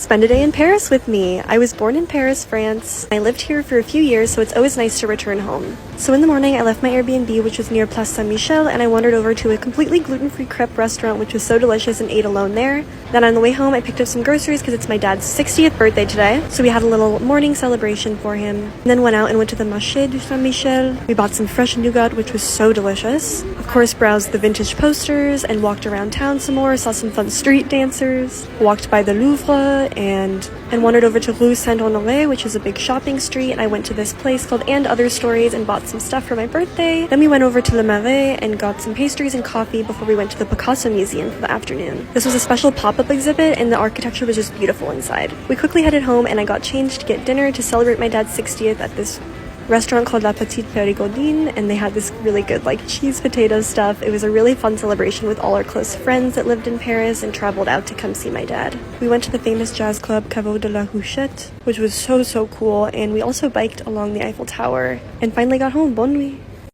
spend a day in Paris with me. I was born in Paris, France. I lived here for a few years, so it's always nice to return home. So in the morning, I left my Airbnb, which was near Place Saint-Michel, and I wandered over to a completely gluten-free crepe restaurant, which was so delicious, and ate alone there. Then on the way home, I picked up some groceries because it's my dad's 60th birthday today. So we had a little morning celebration for him. And then went out and went to the Marché du Saint-Michel. We bought some fresh nougat, which was so delicious. Of course, browsed the vintage posters and walked around town some more, saw some fun street dancers, walked by the Louvre and wandered over to Rue Saint-Honoré, which is a big shopping street. And I went to this place called And Other Stories and bought some stuff for my birthday. Then we went over to Le Marais and got some pastries and coffee before we went to the Picasso Museum for the afternoon. This was a special pop-up exhibit and the architecture was just beautiful inside. We quickly headed home and I got changed to get dinner to celebrate my dad's 60th at this restaurant called La Petite Périgodine, and they had this really good like cheese potato stuff. It was a really fun celebration with all our close friends that lived in Paris and traveled out to come see my dad. We went to the famous jazz club Caveau de la Huchette, which was so cool, and we also biked along the Eiffel Tower and finally got home. Bonne nuit.